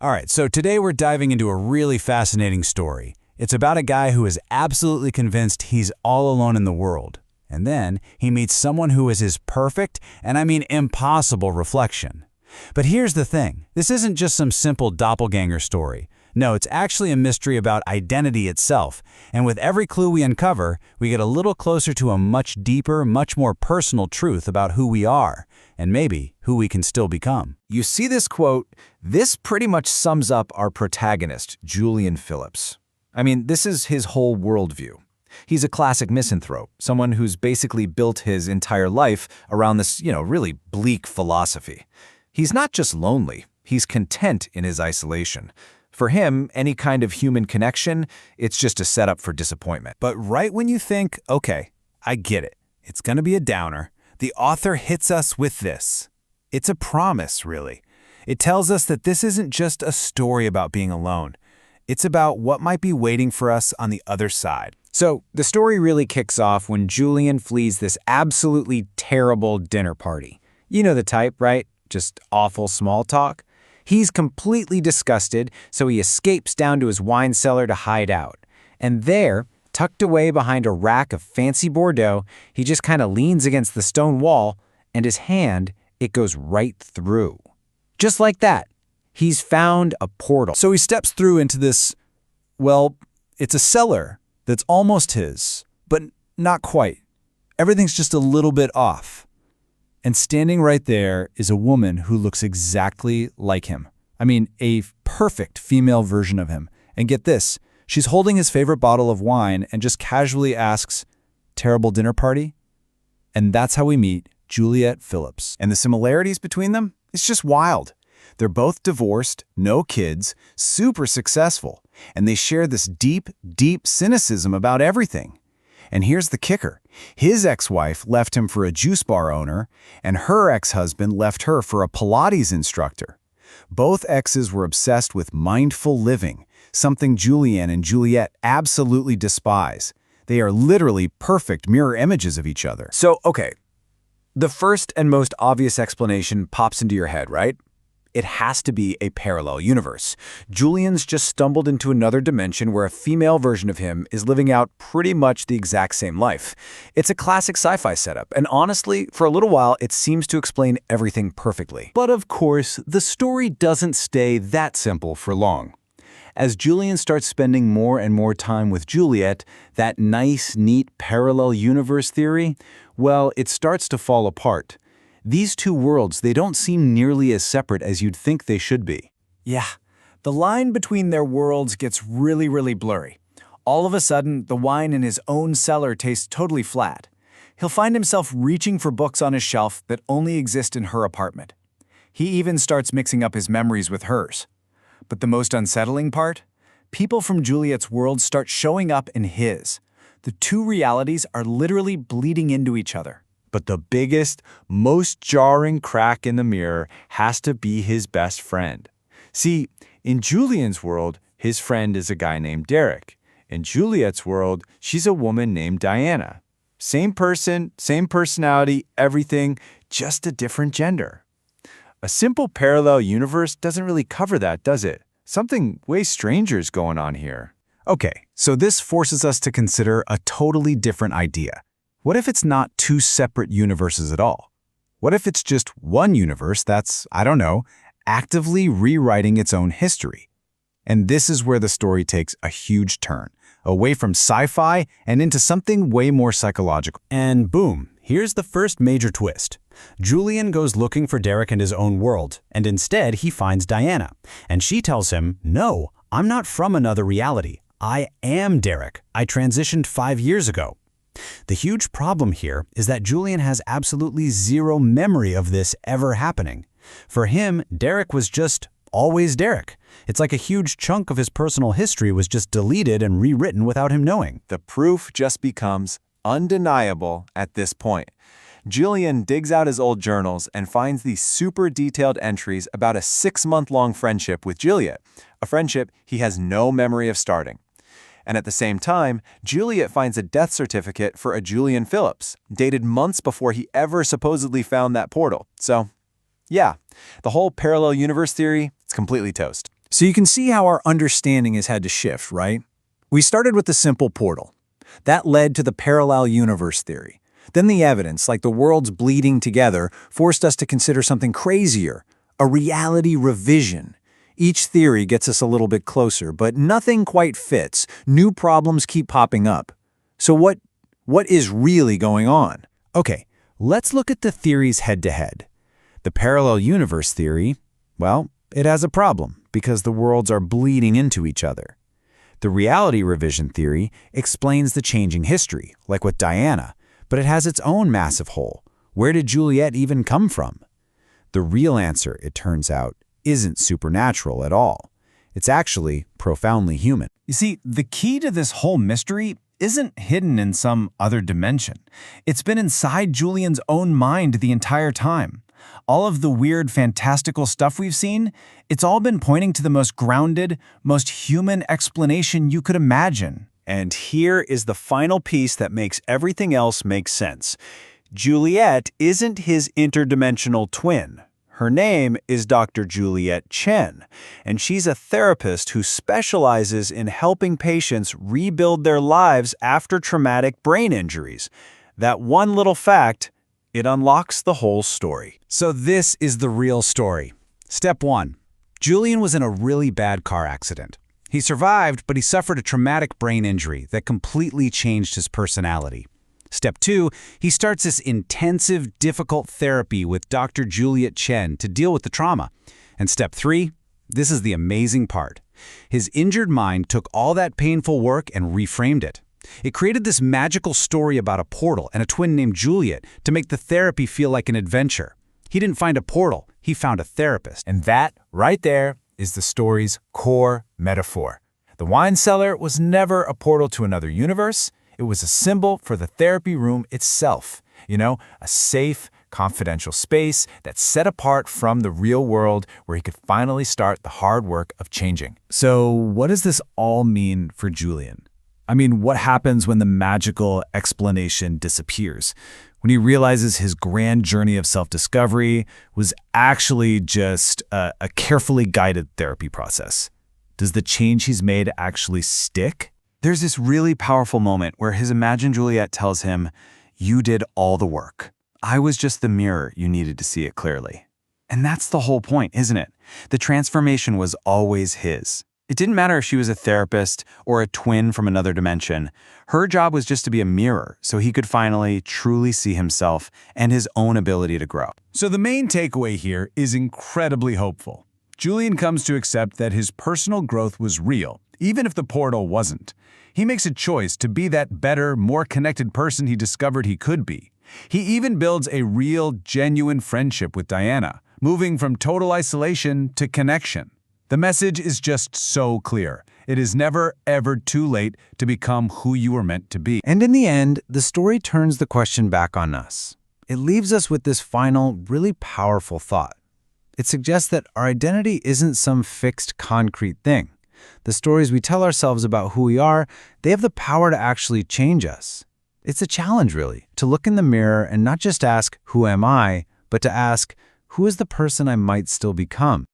All right, so today we're diving into a really fascinating story. It's about a guy who is absolutely convinced he's all alone in the world. And then he meets someone who is his perfect, and I mean impossible, reflection. But here's the thing. This isn't just some simple doppelganger story. No, it's actually a mystery about identity itself. And with every clue we uncover, we get a little closer to a much deeper, much more personal truth about who we are, and maybe who we can still become. You see this quote? This pretty much sums up our protagonist, Julian Philips. I mean, this is his whole worldview. He's a classic misanthrope, someone who's basically built his entire life around this, really bleak philosophy. He's not just lonely, he's content in his isolation. For him, any kind of human connection, it's just a setup for disappointment. But right when you think, okay, I get it, it's going to be a downer, the author hits us with this. It's a promise, really. It tells us that this isn't just a story about being alone. It's about what might be waiting for us on the other side. So, the story really kicks off when Julian flees this absolutely terrible dinner party. You know the type, right? Just awful small talk. He's completely disgusted, so he escapes down to his wine cellar to hide out. And there, tucked away behind a rack of fancy Bordeaux, he just kind of leans against the stone wall, and his hand, it goes right through. Just like that. He's found a portal. So he steps through into this, well, it's a cellar that's almost his, but not quite. Everything's just a little bit off. And standing right there is a woman who looks exactly like him. I mean, a perfect female version of him. And get this, she's holding his favorite bottle of wine and just casually asks, "Terrible dinner party?" And that's how we meet Juliet Philips. And the similarities between them? It's just wild. They're both divorced, no kids, super successful, and they share this deep, deep cynicism about everything. And here's the kicker. His ex-wife left him for a juice bar owner, and her ex-husband left her for a Pilates instructor. Both exes were obsessed with mindful living, something Julian and Juliet absolutely despise. They are literally perfect mirror images of each other. So, okay, the first and most obvious explanation pops into your head, right? It has to be a parallel universe. Julian's just stumbled into another dimension where a female version of him is living out pretty much the exact same life. It's a classic sci-fi setup, and honestly, for a little while, it seems to explain everything perfectly. But of course, the story doesn't stay that simple for long. As Julian starts spending more and more time with Juliet, that nice, neat parallel universe theory, well, it starts to fall apart. These two worlds, they don't seem nearly as separate as you'd think they should be. Yeah, the line between their worlds gets really, really blurry. All of a sudden, the wine in his own cellar tastes totally flat. He'll find himself reaching for books on his shelf that only exist in her apartment. He even starts mixing up his memories with hers. But the most unsettling part? People from Juliet's world start showing up in his. The two realities are literally bleeding into each other. But the biggest, most jarring crack in the mirror has to be his best friend. See, in Julian's world, his friend is a guy named Derek. In Juliet's world, she's a woman named Diana. Same person, same personality, everything, just a different gender. A simple parallel universe doesn't really cover that, does it? Something way stranger's going on here. Okay, so this forces us to consider a totally different idea. What if it's not two separate universes at all? What if it's just one universe that's, I don't know, actively rewriting its own history? And this is where the story takes a huge turn, away from sci-fi and into something way more psychological. And boom, here's the first major twist. Julian goes looking for Derek in his own world, and instead he finds Diana. And she tells him, "No, I'm not from another reality. I am Derek. I transitioned 5 years ago." The huge problem here is that Julian has absolutely zero memory of this ever happening. For him, Derek was just always Derek. It's like a huge chunk of his personal history was just deleted and rewritten without him knowing. The proof just becomes undeniable at this point. Julian digs out his old journals and finds these super detailed entries about a 6-month-long friendship with Juliet, a friendship he has no memory of starting. And at the same time, Juliet finds a death certificate for a Julian Philips, dated months before he ever supposedly found that portal. So, yeah, the whole parallel universe theory, it's completely toast. So you can see how our understanding has had to shift, right? We started with the simple portal. That led to the parallel universe theory. Then the evidence, like the worlds bleeding together, forced us to consider something crazier, a reality revision. Each theory gets us a little bit closer, but nothing quite fits. New problems keep popping up. So what is really going on? Okay, let's look at the theories head-to-head. The parallel universe theory, well, it has a problem because the worlds are bleeding into each other. The reality revision theory explains the changing history, like with Diana, but it has its own massive hole. Where did Juliet even come from? The real answer, it turns out, isn't supernatural at all. It's actually profoundly human. You see, the key to this whole mystery isn't hidden in some other dimension. It's been inside Julian's own mind the entire time. All of the weird, fantastical stuff we've seen, it's all been pointing to the most grounded, most human explanation you could imagine. And here is the final piece that makes everything else make sense. Juliet isn't his interdimensional twin. Her name is Dr. Juliet Chen, and she's a therapist who specializes in helping patients rebuild their lives after traumatic brain injuries. That one little fact, it unlocks the whole story. So this is the real story. Step 1. Julian was in a really bad car accident. He survived, but he suffered a traumatic brain injury that completely changed his personality. Step 2, he starts this intensive, difficult therapy with Dr. Juliet Chen to deal with the trauma. And step 3, this is the amazing part. His injured mind took all that painful work and reframed it. It created this magical story about a portal and a twin named Juliet to make the therapy feel like an adventure. He didn't find a portal, he found a therapist. And that, right there, is the story's core metaphor. The wine cellar was never a portal to another universe. It was a symbol for the therapy room itself. A safe, confidential space that's set apart from the real world where he could finally start the hard work of changing. So what does this all mean for Julian? I mean, what happens when the magical explanation disappears? When he realizes his grand journey of self-discovery was actually just a carefully guided therapy process? Does the change he's made actually stick? There's this really powerful moment where his imagined Juliet tells him, "You did all the work. I was just the mirror you needed to see it clearly." And that's the whole point, isn't it? The transformation was always his. It didn't matter if she was a therapist or a twin from another dimension. Her job was just to be a mirror so he could finally truly see himself and his own ability to grow. So the main takeaway here is incredibly hopeful. Julian comes to accept that his personal growth was real, even if the portal wasn't. He makes a choice to be that better, more connected person he discovered he could be. He even builds a real, genuine friendship with Diana, moving from total isolation to connection. The message is just so clear. It is never, ever too late to become who you were meant to be. And in the end, the story turns the question back on us. It leaves us with this final, really powerful thought. It suggests that our identity isn't some fixed, concrete thing. The stories we tell ourselves about who we are, they have the power to actually change us. It's a challenge, really, to look in the mirror and not just ask, "Who am I?" but to ask, "Who is the person I might still become?"